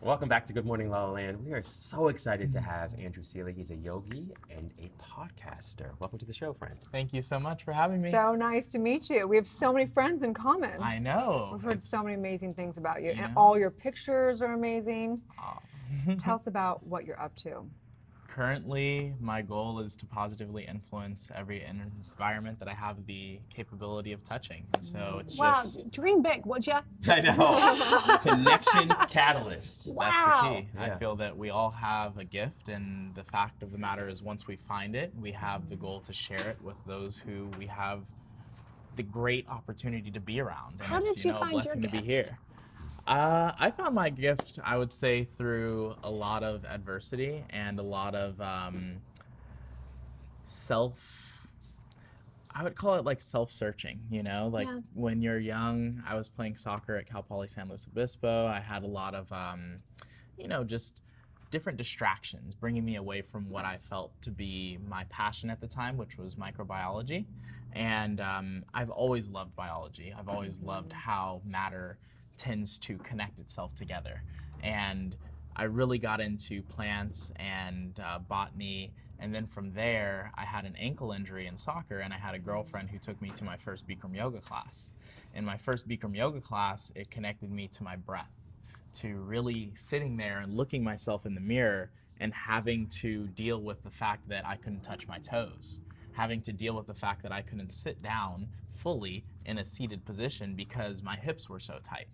Welcome back to Good Morning La La Land. We are so excited to have Andrew Seeley. He's a yogi and a podcaster. Welcome to the show, friend. Thank you so much for having me. So nice to meet you. We have so many friends in common. I know. We've heard so many amazing things about you. And know. all your pictures are amazing. Aw. Tell us about what you're up to. Currently, my goal is to positively influence every environment that I have the capability of touching. So it's Wow, just, dream big, would ya? I know. Connection catalyst. that's Wow. the key. Yeah. I feel that we all have a gift, and the fact of the matter is once we find it, we have the goal to share it with those who we have the great opportunity to be around. And How it's, did you a find your blessing to be gift? here. I found my gift, I would say, through a lot of adversity and a lot of I would call it like self-searching, like Yeah. when you're young. I was playing soccer at Cal Poly San Luis Obispo. I had a lot of, just different distractions bringing me away from what I felt to be my passion at the time, which was microbiology. And I've always loved biology. I've always loved how matter tends to connect itself together. And I really got into plants and botany. And then from there, I had an ankle injury in soccer, and I had a girlfriend who took me to my first Bikram yoga class. In my first Bikram yoga class, it connected me to my breath, to really sitting there and looking myself in the mirror and having to deal with the fact that I couldn't touch my toes, having to deal with the fact that I couldn't sit down fully in a seated position because my hips were so tight.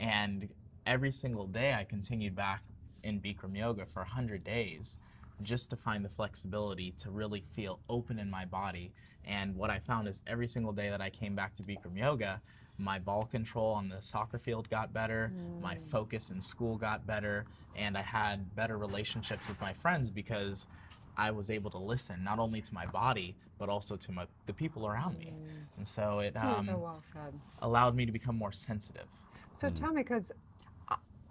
And every single day I continued back in Bikram yoga for 100 days just to find the flexibility to really feel open in my body. And what I found is every single day that I came back to Bikram yoga, my ball control on the soccer field got better, my focus in school got better, and I had better relationships with my friends because I was able to listen not only to my body, but also to the people around me. And so it So well said. allowed me to become more sensitive. So tell me, because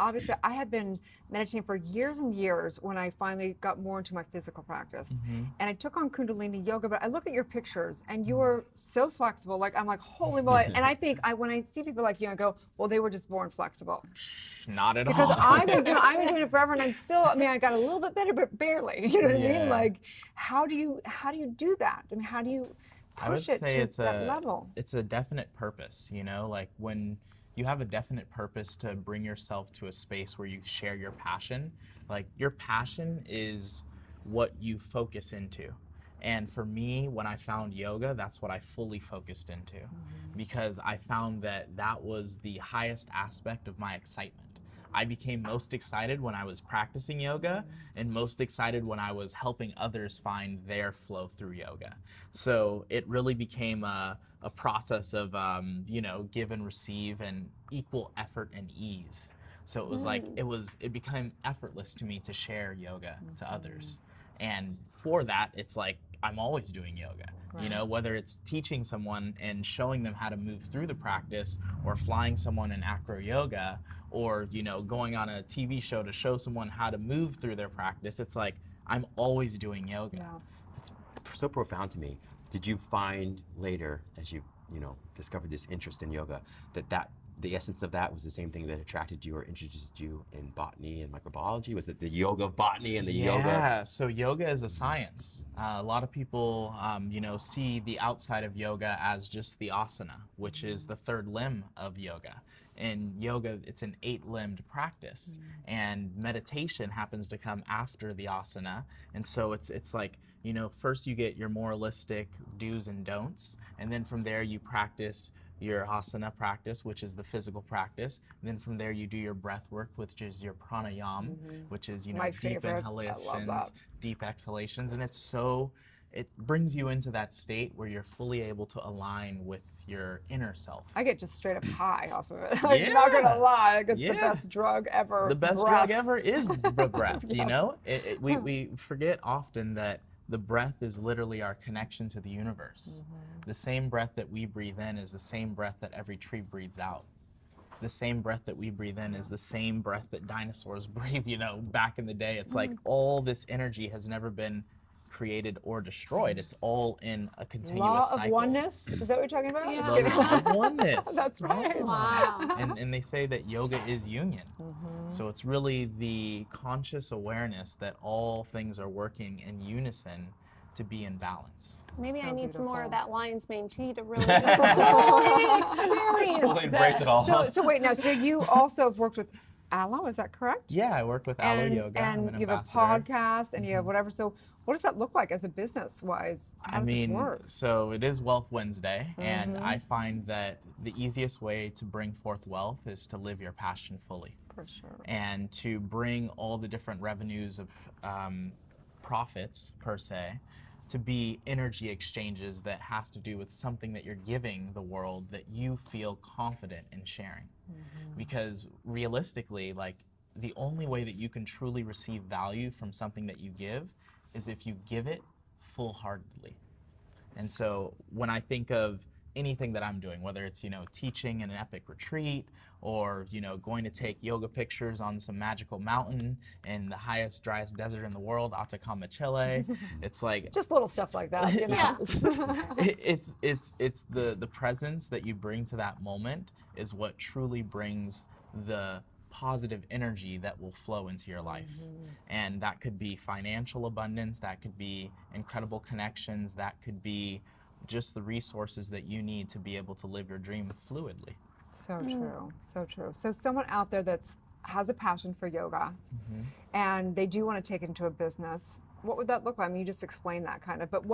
obviously I had been meditating for years and years when I finally got more into my physical practice. And I took on Kundalini yoga, but I look at your pictures and you were so flexible. Like, I'm like, holy moly. And I think when I see people like you, I go, well, they were just born flexible. Not at Because all. I've been doing it forever, and I'm still, I got a little bit better, but barely. You know what I Yeah. mean? Like, how do you do that? I mean, how do you I would push it say to it's that level? it's a definite purpose, like when you have a definite purpose to bring yourself to a space where you share your passion, like your passion is what you focus into. And for me, when I found yoga, that's what I fully focused into, because I found that that was the highest aspect of my excitement. I became most excited when I was practicing yoga and most excited when I was helping others find their flow through yoga. So it really became a process of, give and receive and equal effort and ease. So it was like, it became effortless to me to share yoga to others. And for that, it's like, I'm always doing yoga, whether it's teaching someone and showing them how to move through the practice, or flying someone in acro yoga, or, going on a TV show to show someone how to move through their practice. It's like, I'm always doing yoga. Yeah. It's so profound to me. Did you find later, as you discovered this interest in yoga, that the essence of that was the same thing that attracted you or introduced you in botany and microbiology? Was it the yoga of botany and the yoga? Yeah, so yoga is a science. A lot of people, see the outside of yoga as just the asana, which is the third limb of yoga. In yoga, it's an 8-limbed practice, and meditation happens to come after the asana. And so it's like, first you get your moralistic do's and don'ts, and then from there you practice your asana practice, which is the physical practice. And then from there you do your breath work, which is your pranayama, which is, My deep favorite. I love inhalations, that. deep exhalations. And it brings you into that state where you're fully able to align with your inner self. I get just straight up high off of it. I'm not gonna lie. It's the best drug ever. The best Breath. drug ever is breath, We forget often that the breath is literally our connection to the universe. The same breath that we breathe in is the same breath that every tree breathes out. The same breath that we breathe in is the same breath that dinosaurs breathe, back in the day. It's like all this energy has never been created or destroyed. It's all in a continuous Law cycle. of oneness. Is that what you're talking about? Yeah. Just The kidding. law of oneness. That's right. Wow. And they say that yoga is union. So it's really the conscious awareness that all things are working in unison to be in balance. Maybe So I need some more of beautiful. that lion's mane tea to really just fully experience Fully embrace this. it all. So wait, now, so you also have worked with LaLa, is that correct? Yeah, I work with LaLa And, Yoga. I'm and an you have a ambassador. podcast and you have whatever. So what does that look like as a business-wise? How does this work? So it is Wealth Wednesday, and I find that the easiest way to bring forth wealth is to live your passion fully. For sure. And to bring all the different revenues of profits per se to be energy exchanges that have to do with something that you're giving the world that you feel confident in sharing. Because realistically, like, the only way that you can truly receive value from something that you give is if you give it full-heartedly. And so when I think of anything that I'm doing, whether it's, teaching in an epic retreat or, going to take yoga pictures on some magical mountain in the highest, driest desert in the world, Atacama, Chile, it's like, Just little stuff like that, you know? Yeah. it's the presence that you bring to that moment is what truly brings the positive energy that will flow into your life. And that could be financial abundance, that could be incredible connections, that could be just the resources that you need to be able to live your dream fluidly. So true, so true. So someone out there has a passion for yoga and they do want to take it into a business, what would that look like? I mean, you just explained that kind of, but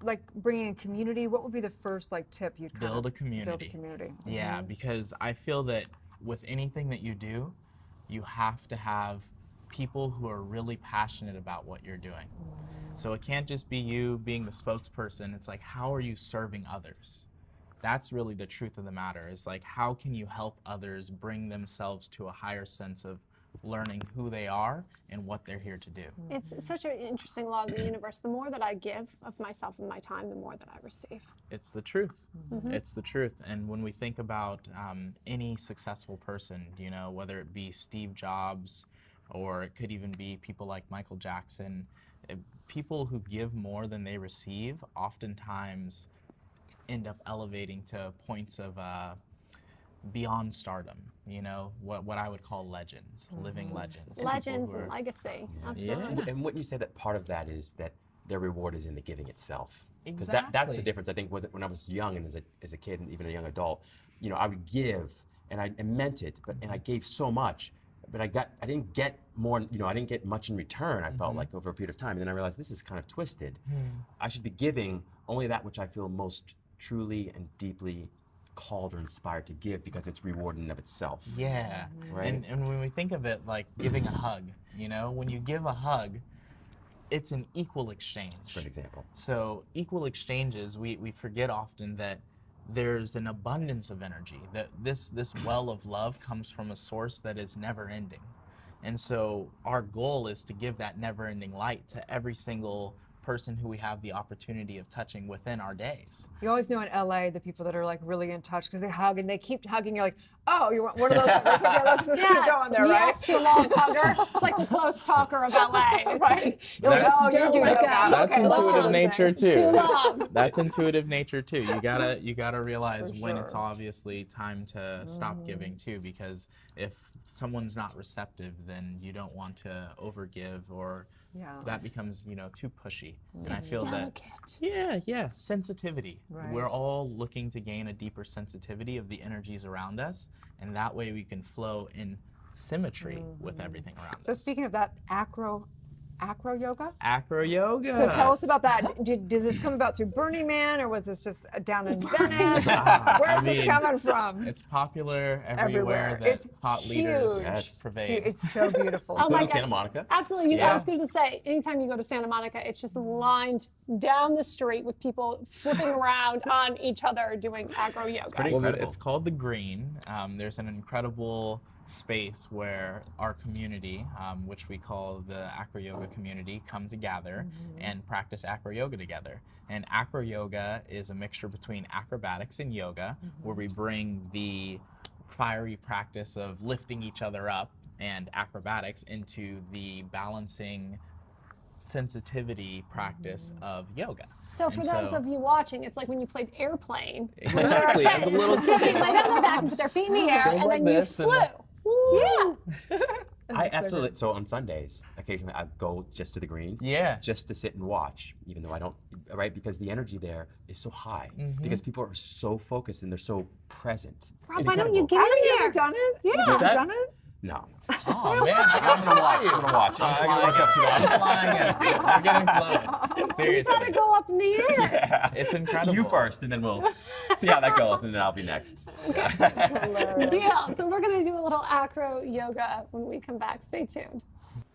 like bringing in community, what would be the first tip you'd kind Build of a community. build a community? Yeah, because I feel that with anything that you do, you have to have people who are really passionate about what you're doing. So it can't just be you being the spokesperson. It's like, how are you serving others? That's really the truth of the matter, is like, how can you help others bring themselves to a higher sense of learning who they are and what they're here to do? It's such an interesting law of the universe. The more that I give of myself and my time, the more that I receive. It's the truth. It's the truth. And when we think about any successful person, whether it be Steve Jobs, or it could even be people like Michael Jackson, people who give more than they receive oftentimes end up elevating to points of beyond stardom, what I would call legends, living legends. People Legends who and are- legacy. Absolutely. And wouldn't you say that part of that is that their reward is in the giving itself? Because that's the Exactly. difference. I think was it when I was young and as a kid and even a young adult, I would give and I meant it, and I gave so much, but I didn't get more. I didn't get much in return. I felt like over a period of time, and then I realized this is kind of twisted. I should be giving only that which I feel most truly and deeply called or inspired to give, because it's reward in and of itself. Yeah, Right. and when we think of it like giving a hug, when you give a hug, it's an equal exchange. That's a great example. So equal exchanges, we forget often that there's an abundance of energy, that this well of love comes from a source that is never ending. And so our goal is to give that never ending light to every single person who we have the opportunity of touching within our days. You always know in LA the people that are like really in touch because they hug and they keep hugging. You're like, oh, you want one of those huggers? Okay, let's just keep going there, the right? extra long hugger. It's like the close talker of LA. It's Right. You're like, That's- oh, you do That's yoga. That's Okay, let's do intuitive this nature thing. too. Too long. That's intuitive nature too. You gotta realize For when it's sure. obviously time to stop giving too, because if someone's not receptive, then you don't want to overgive, or Yeah. that becomes too pushy. And I It's feel delicate. that sensitivity. Right. We're all looking to gain a deeper sensitivity of the energies around us, and that way we can flow in symmetry with everything around us. So speaking of that, acro yoga. Acro yoga. So tell us about that. Did this come about through Burning Man, or was this just down in Venice? Where's this coming from? It's popular Everywhere. everywhere that It's thought leaders huge. Yes. pervade. It's so beautiful. Oh my Including gosh. Santa Monica. Absolutely. I Yeah. was going to say, anytime you go to Santa Monica, it's just lined down the street with people flipping around on each other doing acro yoga. pretty- Well, Incredible. it's called the Green. There's an incredible space where our community, which we call the acro yoga community, come together and practice acro yoga together. And acro yoga is a mixture between acrobatics and yoga, where we bring the fiery practice of lifting each other up and acrobatics into the balancing sensitivity practice of yoga. So for And those of you watching, it's like when you played airplane. Exactly, as a little So they kid. lay down their back and put their feet in the air, Goes and like then this you and- flew. Yeah. I absolutely. So on Sundays, occasionally I go just to the green, Yeah. just to sit and watch, even though I don't, right? Because the energy there is so high. Because people are so focused and they're so present. Rob, It's why don't you incredible. get Haven't in you there? ever done it? Yeah. Have you that- done it? No. Oh man, I'm gonna watch. I'm gonna watch. I'm gonna work up to I'm that. flying in. We're getting flown. You Seriously. gotta go up in the air. Yeah. It's incredible. You first, and then we'll see how that goes, and then I'll be next. Deal. So we're gonna do a little acro yoga when we come back. Stay tuned.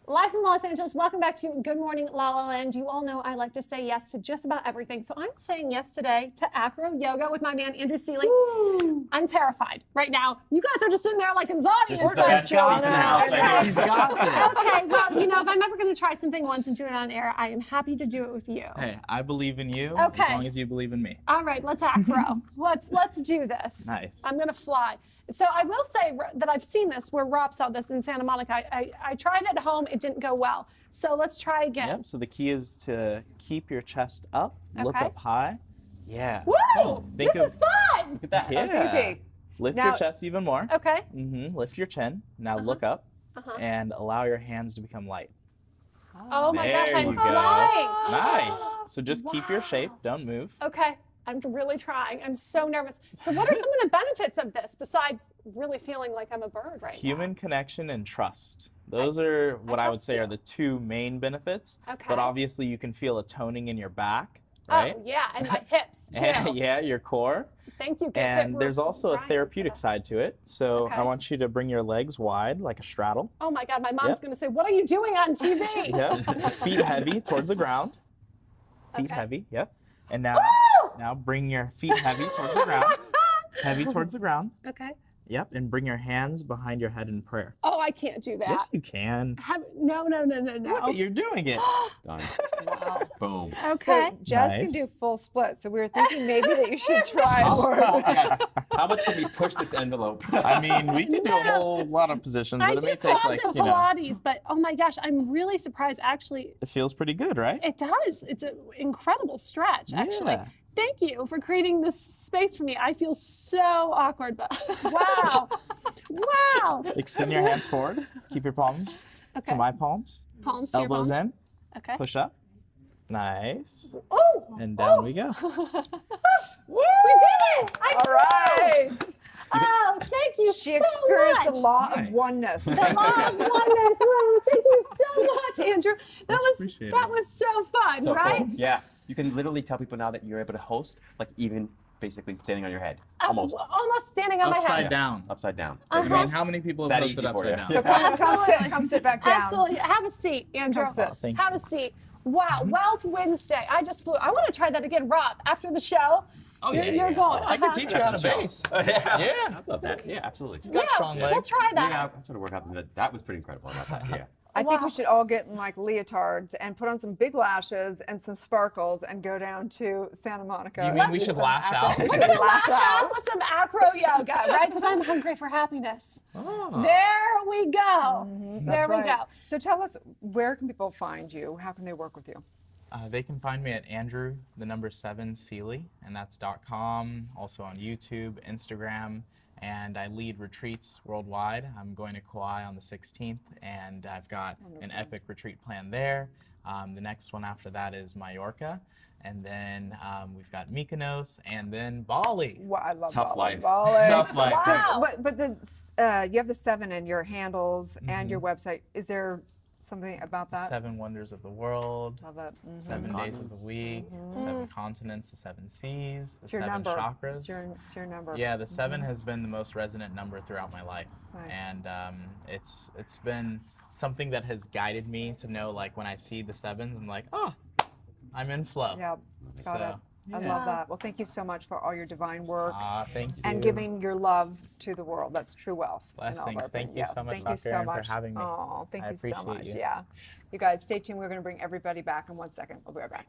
Live from Los Angeles, welcome back to Good Morning LaLa Land. You all know I like to say yes to just about everything. So I'm saying yes today to acro yoga with my man Andrew Seeley. I'm terrified right now. You guys are just sitting there like in the audience. This is the best seats in the house right here. He's got this. Okay, well, you know, if I'm ever going to try something once and do it on air, I am happy to do it with you. Hey, I believe in you Okay. as long as you believe in me. All right, let's acro. let's do this. Nice. I'm gonna fly. So I will say that I've seen this where Rob saw this in Santa Monica. I tried it at home. It didn't go well. So let's try again. Yep, so the key is to keep your chest up, look Okay. up high. Yeah. Woo! Think This is fun. Look at that. That's Yeah. easy. Lift Now- your chest even more. Okay. Lift your chin. Now look up and allow your hands to become light. Oh my gosh, There I'm you go. flying. Nice. So just keep your shape. Don't move. Okay. I'm really trying. I'm so nervous. So what are some of the benefits of this besides really feeling like I'm a bird right Human connection and trust. Those are what I would trust say you. are the two main benefits. Okay. But obviously you can feel a toning in your back, now? right? Oh yeah, and my hips too. Yeah, your core. Thank you. Get And Fit there's also a Ryan. therapeutic side to it. So Okay. I want you to bring your legs wide like a straddle. Oh my God, my mom's Yep. gonna say, "What are you doing on TV?" Yeah. Feet heavy towards the ground. Feet Okay. heavy. Yep. And now bring your feet heavy towards the ground. Heavy towards the ground. Okay. Yep. And bring your hands behind your head in prayer. Oh, I can't do that. Yes, you can. No. Look, you're doing it. Done. Wow. Boom. Okay. So Jess can Nice. do full split, so we were thinking maybe that you should try more. Yes. How much can we push this envelope? I mean, we could do a whole lot of positions, I but it do may take pause like, and you know, Pilates, but oh my gosh, I'm really surprised. Actually, it feels pretty good, right? it does. It's an incredible stretch, actually. Yeah. Thank you for creating this space for me. I feel so awkward, but wow. Wow. Extend your hands forward. Keep your palms Okay. to my palms. Palms to your Elbows palms. in. Okay. Push up. Nice. Oh, And down we go. we did it! I All right. Oh, thank you She so experienced much. the law Nice. of oneness. The law of oneness. Oh, thank you so much, Andrew. appreciated. That was so fun, So right? cool. Yeah. You can literally tell people now that you're able to host, like even basically standing on your head. Almost. Almost standing on my Upside head. down. Upside down. I mean, how many people It's have that posted easy for upside you. down? So Absolutely. come sit back down. Absolutely. Have a seat, Andrew. Come sit. Thank Have a seat. Wow, Wealth Wednesday. I just flew. I want to try that again, Rob. After the show, Oh, you're, yeah, you're yeah. going. I can teach you how to base. Yeah. Yeah. I love that. Yeah, absolutely. You got strong We'll legs. try that. Yeah, I'm trying to work out that was pretty incredible. I love that. Yeah. I think Wow. we should all get in like leotards and put on some big lashes and some sparkles and go down to Santa Monica. You mean we Do should some lash acro- out? We We're should gonna lash lash out out. with some acro yoga, right? Because I'm hungry for happiness. Oh. There we go. There That's we right. go. So tell us, where can people find you? How can they work with you? They can find me at Andrew, the number 7 Seeley, and that's .com. Also on YouTube, Instagram, and I lead retreats worldwide. I'm going to Kauai on the 16th, and I've got an epic retreat planned there. The next one after that is Mallorca, and then we've got Mykonos, and then Bali. Well, I love Tough Bali. life. Bali. Tough life. Wow. But you have the 7 in your handles and your website. Is there something about that? 7 wonders of the world. Love it. 7 days of the week, 7 continents, the 7 seas, the It's your 7 number. chakras. It's your number. Yeah, the 7 has been the most resonant number throughout my life, Nice. and it's been something that has guided me to know, like, when I see the 7s, I'm like, oh, I'm in flow. Yeah, got So, it. I yeah. love that. Well, thank you so much for all your divine work Thank you. and giving your love to the world. That's true wealth. in all of Blessings. our Thank you yes, so much, thank you Dr. so Erin, for much. having me. Oh, thank I you so appreciate much. you. Yeah. You guys, stay tuned. We're going to bring everybody back in 1 second. We'll be right back.